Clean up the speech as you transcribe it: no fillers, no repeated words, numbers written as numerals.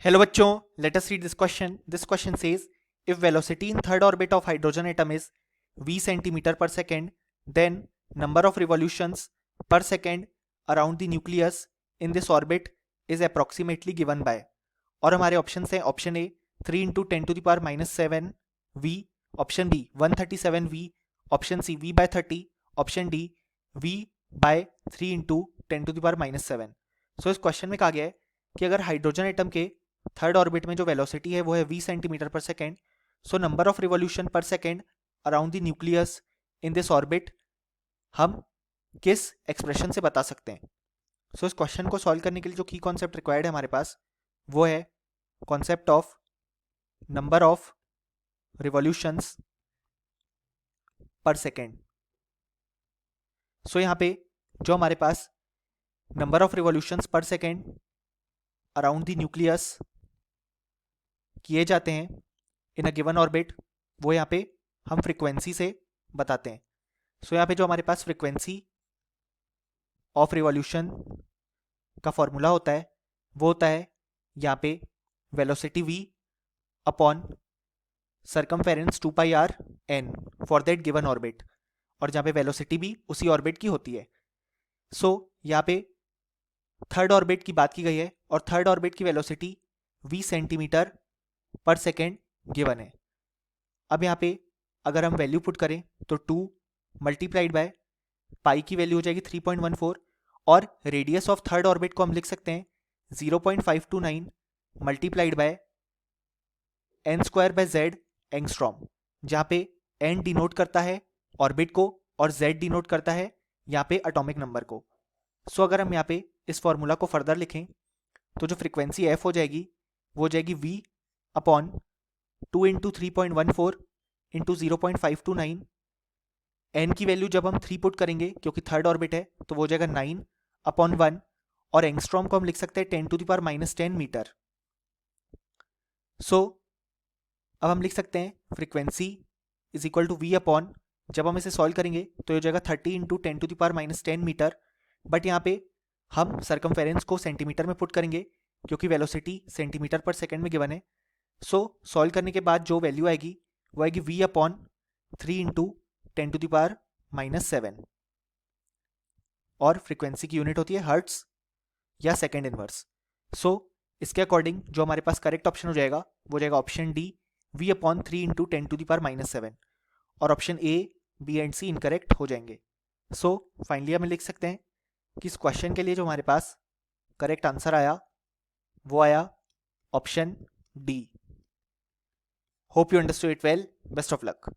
Hello बच्चों, let us read this question. This question says, if velocity in third orbit of hydrogen atom is v centimeter per second, then number of revolutions per second around the nucleus in this orbit is approximately given by. और हमारे option हैं option A 3 into ten to the power minus 7 v, option B 137 v, option C v by 30, option D v by 3 into ten to the power minus 7. So इस question में कहा गया है कि अगर हाइड्रोजन एटम के third orbit में जो वेलोसिटी है वो है v centimetre per second, so number of revolution per second around the nucleus in this orbit हम किस एक्सप्रेशन से बता सकते हैं. सो इस क्वेश्चन को सॉल्व करने के लिए जो की कॉन्सेप्ट रिक्वायर्ड है हमारे पास वो है concept of number of revolutions पर सेकेंड. सो यहाँ पे जो हमारे पास नंबर ऑफ रिवॉल्यूशंस पर सेकेंड अराउंड द न्यूक्लियस किए जाते हैं इन अ गिवन ऑर्बिट, वो यहाँ पे हम फ्रीक्वेंसी से बताते हैं. सो यहाँ पे जो हमारे पास फ्रीक्वेंसी ऑफ रिवॉल्यूशन का फॉर्मूला होता है वो होता है यहाँ पे velocity v upon circumference 2 pi r n for that given orbit, और जहाँ पे वेलोसिटी भी उसी ऑर्बिट की होती है. सो यहाँ पे थर्ड ऑर्बिट की बात की गई है और थर्ड ऑर्बिट की velocity v centimetre per second given है. अब यहाँ पे अगर हम वैल्यू पुट करें तो 2 मल्टीप्लाइड बाय पाई की वैल्यू हो जाएगी 3.14, और रेडियस ऑफ थर्ड ऑर्बिट को हम लिख सकते हैं 0.529 multiplied by N square by Z angstrom, जहाँ पे एन डिनोट करता है ऑर्बिट को और जेड डिनोट करता है यहाँ पे एटॉमिक नंबर को. सो अगर हम यहाँ पे इस फॉर्मूला को फर्दर लिखें तो जो फ्रीक्वेंसी एफ हो जाएगी वो हो जाएगी v upon 2 into 3.14 into 0.529. N की वैल्यू जब हम 3 पुट करेंगे क्योंकि थर्ड ऑर्बिट है तो वो हो जाएगा 9 अपॉन 1, और एंगस्ट्रॉम को हम लिख सकते हैं 10 to the power minus 10 metre. So अब हम लिख सकते हैं frequency is equal to v upon, जब हम इसे सॉल्व करेंगे तो ये हो जाएगा 30 into 10 to the power minus 10 metre. But यहाँ पे हम सर्कमफेरेंस को सेंटीमीटर में पुट करेंगे क्योंकि वेलोसिटी सेंटीमीटर पर सेकेंड में गिवन है. सो सॉल्व करने के बाद जो वैल्यू आएगी वो आएगी v upon 3 into 10 to the power minus 7, और फ्रीक्वेंसी की यूनिट होती है हर्ट्स या सेकेंड इनवर्स. सो इसके अकॉर्डिंग जो हमारे पास करेक्ट ऑप्शन हो जाएगा वो हो जाएगा option D v upon 3 into 10 to the power minus 7, और option A B and C incorrect हो जाएंगे. सो फाइनली हम लिख सकते हैं कि इस क्वेश्चन के लिए जो हमारे पास करेक्ट आंसर आया वो आया option D. Hope you understood it well. Best of luck.